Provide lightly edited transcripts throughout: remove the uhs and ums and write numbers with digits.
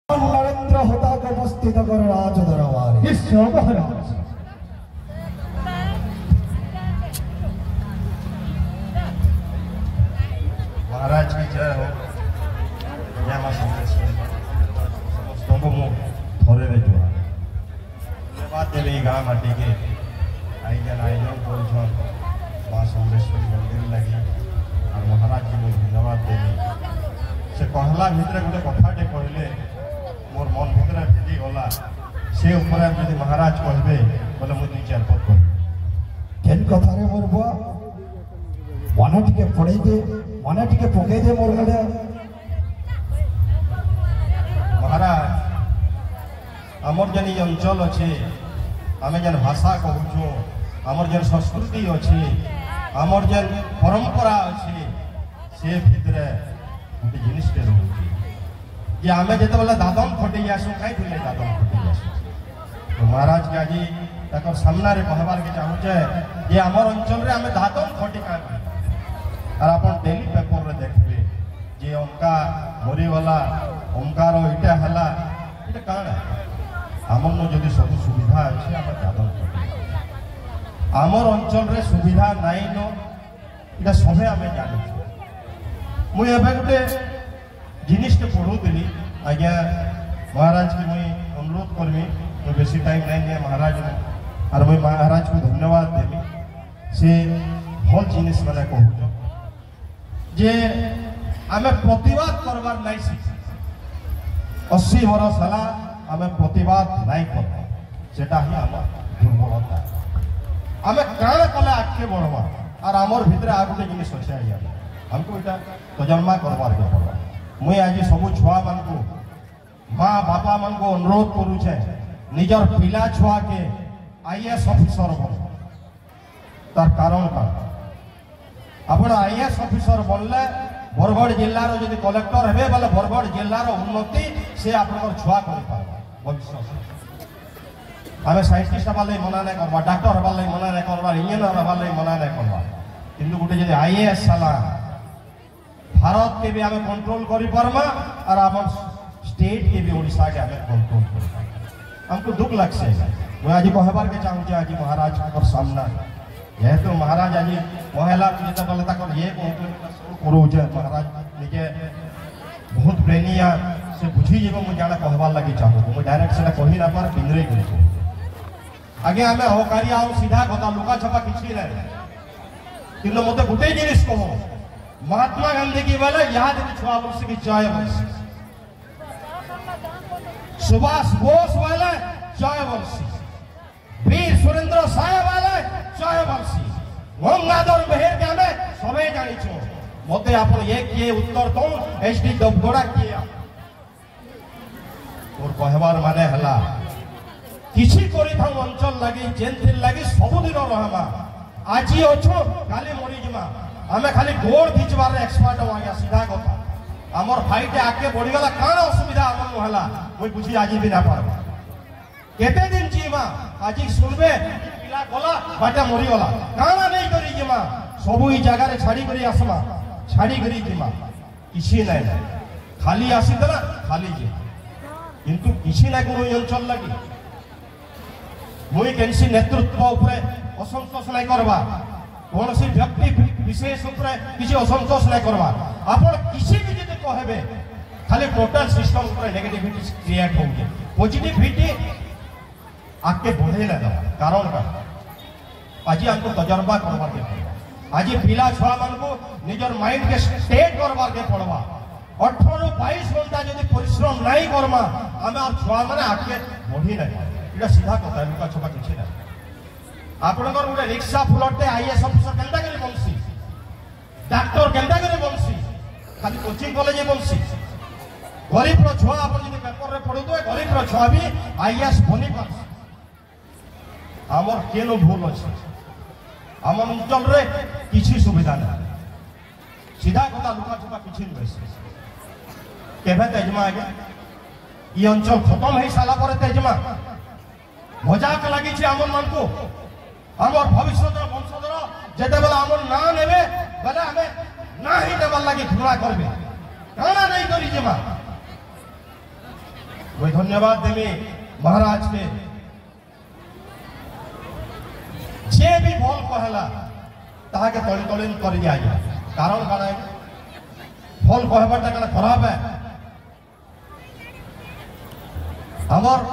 नरेंद्र होता को उपस्थित कर राज दरबार इस महाराज महाराज की जय हो। जय मां समलेश्वरी। समस्तों को मुँह थोड़े रे जुआ बात देवी गाँव माटी के आईजन बोल मां समलेश्वरी मंदिर लगी और महाराज जी को धन्यवाद देवी से कहला भितर गोटे कथाटे कहले मोर मन भितर भेदी गला से ऊपर यदि महाराज कहबे बोले मुझे दुई चार पद कह केन कथा रे मोर बुआ मन टिके पड़े दे मन टिके पके दे मोर गले महाराज आमर जेन अंचल अच्छे आम जेन भाषा कहूँ आमर जेन संस्कृति अच्छी आमर जेन परंपरा अच्छी से भितर गोटे जिनिसटे रोचे जे आम जिते बेले दादन खटे आसू कहीं दादन खटे आसू तो महाराज के आज तक सामना कहबार के चाहूचे जे आमर अंचल रे आम दादन खटे का और आप डेली पेपर रे देखबे जे अंका मरीगला अंकार इटा है ये कण आमर जदि सब सुविधा अच्छे आम दादन खटे आमर अंचल रे सुविधा नाई न सभे आम जान मुझे गोटे जिनिसटे पढ़ुली आज्ञा महाराज की मुई अनुरोध करमी तो बेसी टाइम नहीं दिए महाराज और मुई महाराज को धन्यवाद देवी से भल जिनिस मैंने कहूँ जे आम प्रतिवाद करवार नहीं सीखी 80 वर्ष है आम प्रतिवाद नहीं करवा सेटा ही आम दुर्बलता आम काण कले आगे बढ़वा और आमर भितर आ गोटे जिनिस अच्छे हमको यहाँ तजर्मा करवार के पड़ा मुई आज सब छुआ मान को माँ बापा मान को अनुरोध करुचे निजर पिला छुआ के आईएएस ऑफिसर बन तार कारण का आपण आईएएस ऑफिसर बनले बरगढ़ जिलार जब कलेक्टर हे बोले बरगढ़ जिलार उन्नति से आप छुआ कर भविष्य आम साइंटिस्ट हबार लगे मना नहीं करवा डॉक्टर हबार लगे मना नहीं करवा इंजीनियर हबार लगे मना नहीं करवा किंतु गोटे जब आईएएस साला भारत के भी हमें कंट्रोल करी परमा और आम स्टेट के भी ओडिशा के हमें कंट्रोल कर हमको दुख लगसे मैं आज कहबार के चाहूँ आज महाराज का सामना जेहेतु महाराज आज महिला जिते ये करुचे महाराज निजे बहुत ब्रेनिया से बुझी जीव मुझे जाना कहबार लगी चाहूँ मुझे डायरेक्ट से कही ना पार पिंजरे कर आगे आम हकारी आओ सीधा कथा लुका छपा किसी ना कि मत गोटे जिनिस कह महात्मा गांधी की बेले याद छुआ वर्ष की जय वर्ष सुभाष बोस वाले जय वर्षी वीर सुरेंद्र साय वाले जय वर्षी गंगाधर मेहर के हमें सबे जानी मत आप किए उत्तर तो एचडी डबगोड़ा किए और कहबार माने हला किसी अंचल लगी जेन लगी सबुदिन रहमा आज अच्छो काली मरीजिमा आम खाली गोड़ खींचबार एक्सपर्ट हो आज्ञा सीधा कथा आमर भाईटे आगे बढ़ीगला कण असुविधा आम नुहला मुझे बुझी आज भी ना पार्बा केते दिन जीमा आज सुनबे पिला गला बाटे मरीगला काना नहीं करी जीमा सब ई जगह छाड़ी करी आसमा छाड़ी करी जीमा किसी नहीं खाली आसीदेला खाली जी किंतु किसी ना कोनो अंचल लगी मुई केनसी नेतृत्व उपरे असंतोष नहीं करवा कौन सी व्यक्ति विशेष किसी असंतोष नहीं करवा आप किसी भी जब कहबे खाली टोटल सिस्टम नेगेटिविटी क्रिएट होगी पॉजिटिविटी आगे बढ़े ना दवा कारण का आज हमको तजर्बा करवार के पड़वा आज पिला छुआ मान को निजर माइंड के स्टेट करवार के पड़वा 18-22 घंटा जब परिश्रम नहीं करमा आम छुआ मैंने आगे बढ़ी ना ये सीधा कथा लुका छपा किसी ना आपनकर गोटे रिक्शा फुलटे आईएएस ऑफिसर केनता करी बनसी डॉक्टर केनता करी बनसी खाली कोचिंग कॉलेज बनसी गरीब रो छुआ आप जब पेपर रे पढ़ु तो गरीब रो छुआ भी आईएएस बनी पारसी आमर केनो भूल अछि आम अंचल रे किसी सुविधा ना सीधा कथा लुका छुपा किसी नहीं केभे तेजमा आगे ये अंचल खत्म हो सारा पर तेजमा मजाक लगी आमर मान को आमर भविष्य वंशधर जिते बेला आमर ना नेबे बेले हमें ना ही देवार लगी घृणा करबे काना नहीं करी जीमा मुझे धन्यवाद देवी महाराज के जे भी भल कहला ताके तली तली कर दिया गया कारण कौन है भल कहबाटा कौन खराब है हमर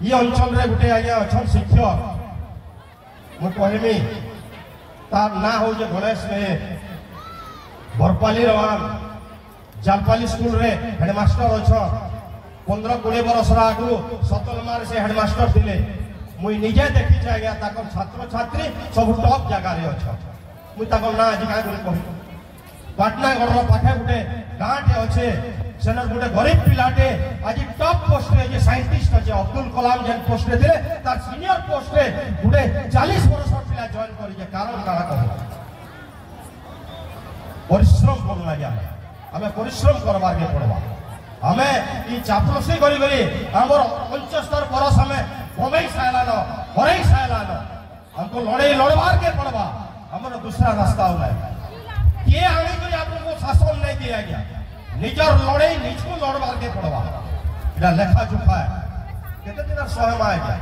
ये अंचल रे गुटे आज्ञा अच्छा शिक्षक मुझे कहमी तार ना हो जे गणेश में बरपाली रवान जालपाली स्कूल रे हेडमास्टर अच्छा 15-20 वर्ष आगु सतलमार से हेडमास्टर थिले मुई निजे देखी आज्ञा ताकर छात्र छात्री सब टॉप जगह रे अच्छा मुई ताकर ना आज काय कहि पाटनागढ़ पाखे गुटे गाँटे अच्छे सेनर गुटे गरीब पिलाटे आज टॉप पोस्ट रे साइंटिस्ट अच्छे अब्दुल कलाम जेन पोस्ट रे थिले तार सीनियर पोस्ट रे गुटे 40 वर्ष पिला जॉइन करी कारण काला कह परिश्रम करू लगे हमें परिश्रम करवार के पड़वा हमें ये चापलुसी करी करी हमर 75 वर्ष हमें कमई सायलान हरई सायलान हमको लड़ाई लड़वार के पड़वा हमर दूसरा रास्ता हो किए आने को आपको शासन नहीं दिया गया निजर लड़ाई निजको लड़वार के पड़वा इला लेखा जोखा है केते दिन सहम आ गया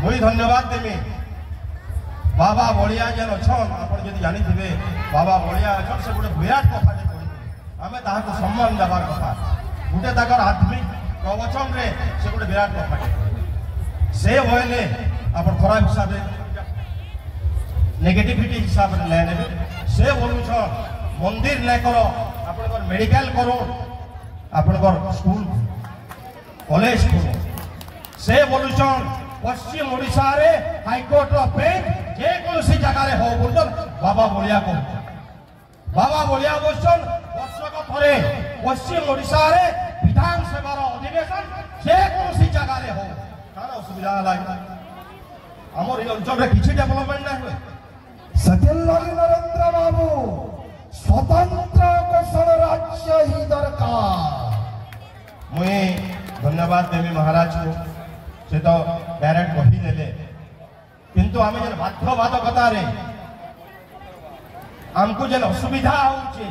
मुई धन्यवाद देमी बाबा बलिया जेन अछन आपण जदि जानि थिबे बाबा बलिया अछन से गुटे विराट कथा जे कहि हमें ताहा को सम्मान देबार कथा गुटे ताकर आत्मिक प्रवचन रे से गुटे विराट कथा से होइले आपण खराब हिसाब रे नेगेटिविटी हिसाब रे लेने से बोलु छ मंदिर नै करो आपण मेडिकल करो आपण स्कूल कॉलेज करो से बोलु छ पश्चिम ओडिशा रे हाईकोर्ट रो बेंच जे कोनसी जगह रे हो बोल बाबा बलिया को बाबा बलिया बोलन वर्षक थरे पश्चिम ओडिशा रे विधानसभा रो अधिवेशन जे कोनसी जगह रे हो काना असुविधा लागे हमर ई अंचल रे किछि डेवलपमेंट नै होय सतिल लगे नरेंद्र बाबू स्वतंत्र कौशल राज्य ही दरकार मुई धन्यवाद देवी महाराज को से तो डायरेक्ट कही देले किंतु आमे जन बाध्यबाधकता रे हमको जन असुविधा होचे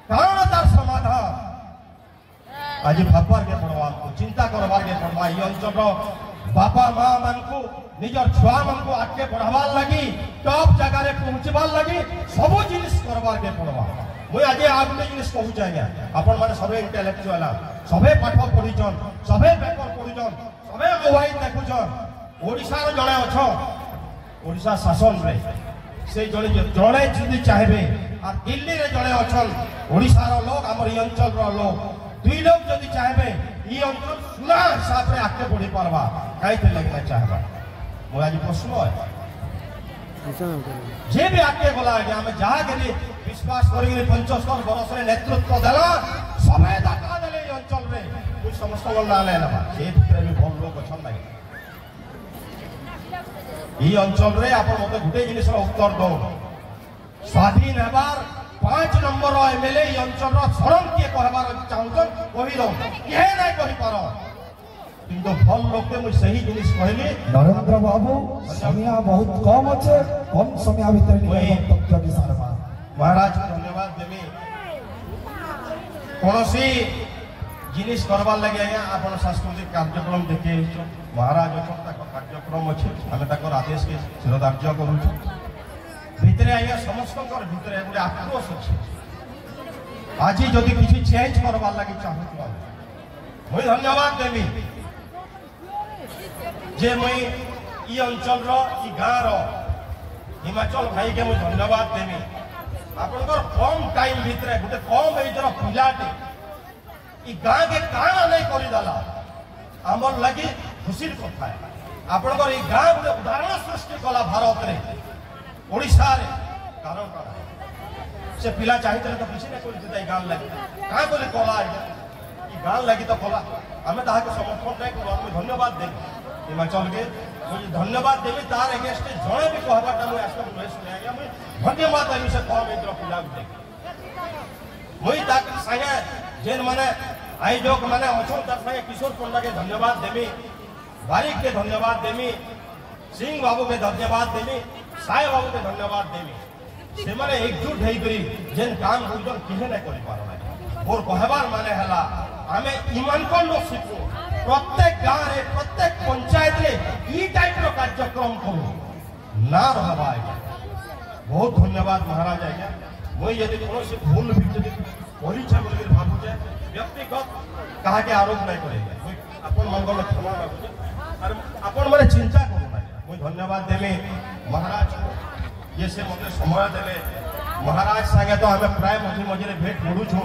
कारण तार समाधान आज भाबवार के पड़वा हमको चिंता करवार के पड़वा ई अंचल बापा मां मान को निजर छुआ मन को आगे बढ़ावार लगी टॉप जगह रे पहुंचवार लगी सब जिनिस करवार के पड़वा मुई आज आगुटे जिनिस कहू चाहिए आपण माने सबे इंटेलेक्चुअल सबे पाठ पढिचन सबे पेपर पढिचन सबे मोबाइल देखुचन ओडिशा रो जणे अछ ओडिशा शासन रे से जणे जदि चाहबे आ दिल्ली रे जणे अछन ओडिशा रो लोग हमर ई अंचल रो लोग दुई लोग जदि चाहबे ई अंचल सुना हिसाब रे आगे बढ़ी पारबा काइते लगना चाहबा मो आज प्रश्न है जे भी आगे गला जे हम जहा गेली विश्वास करी 75 वर्ष रे नेतृत्व देला समय दाका देले ई अंचल रे कुछ समस्त ना लेना जे भीतर भी भल लोग अछन नाही ई अंचल रे आपण मते गुटे जिनिस रो उत्तर दो स्वाधीन हेबार 5 नंबर एमएलए ई अंचल रो शरण के कहबार चाहूछन कहि दो के नै कहि पारो किंतु भल लोग के मु सही जिनिस कहली नरेंद्र बाबू समय बहुत कम अच्छे कम समय भीतर वक्तव्य विसारमा महाराज धन्यवाद देवी कोनसी जिनिस करवार लगे आज्ञा आपण सांस्कृतिक कार्यक्रम देखे महाराज अच्छा कार्यक्रम अच्छे आम तक आदेश के शिरोधार्य करूँ भितर आज्ञा समस्त भितर गोटे आक्रोश अच्छे आज जदि किसी चेंज करवार लगे चाहूँ मुई धन्यवाद देवी जे मुई ई अंचल रो ई गाँ रो हिमाचल भाई के मुई धन्यवाद देवी आपनकर कम टाइम भितर गोटे कम एज रो पिलाटे ई गाँ के काण नहीं करी दाला आमर लगी खुशी कथा है आपनकर ई गाँ गोटे उदाहरण सृष्टि कला भारत रे ओडिशा रे कारण करा से पिला चाहिए तो किसी ने कोई दिता ई गाँ लगी का बोले कला ई गाँ लगी तो कला हमें ताहा के समर्थन नहीं करू हम धन्यवाद देबी हिमाचल के मुझे धन्यवाद देवी तार एगेंस्ट जड़े भी कहबाटा मुझे आज तक नहीं सुना गया मुझे धन्यवाद देवी से कम इधर पिला देख मुझे ताक संगे जेन माने आई जो माने अछन तार संगे किशोर पंडा के धन्यवाद देवी बारिक के धन्यवाद देवी सिंह बाबू के धन्यवाद देवी साई बाबू के धन्यवाद देवी से माने एकजुट होई करी जेन काम बुझन किहे नहीं करि पारला और कहबार माने हला आमे ईमान को लोग शिखु प्रत्येक गांव रे प्रत्येक पंचायत रे ई टाइप रो कार्यक्रम करू ना रहबा आज्ञा बहुत धन्यवाद महाराज आज्ञा मुई यदि कोनोसी भूल भी यदि परिचय बोली भाबु जे व्यक्तिगत कहा के आरोप नहीं करेगा मुई अपन मंगल क्षमा मागु और अपन माने चिंता करू ना मुई धन्यवाद देमी महाराज को ये से मते समय देले महाराज संगे तो हमें प्राय मझे मझे भेट पड़ू छु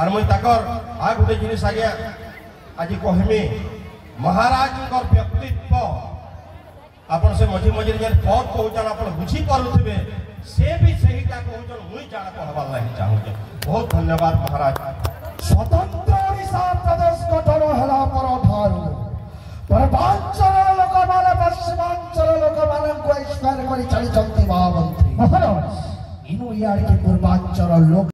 और मुई तकर आ गुटे जिनिस आज्ञा आज कहमी महाराज को व्यक्तित्व आपण से मझे मझे जे पद कहउछन आपण बुझी पारुथिबे से भी सही का कहउछन मुई जाना कहबार लागि चाहू बहुत धन्यवाद महाराज स्वतंत्र ओडिशा प्रदेश गठन होला परठारु पूर्वांचल लोक माने पश्चिमांचल लोक माने को एक्सपायर करी चली चलती महामंत्री महाराज इनु यार के पूर्वांचल लोक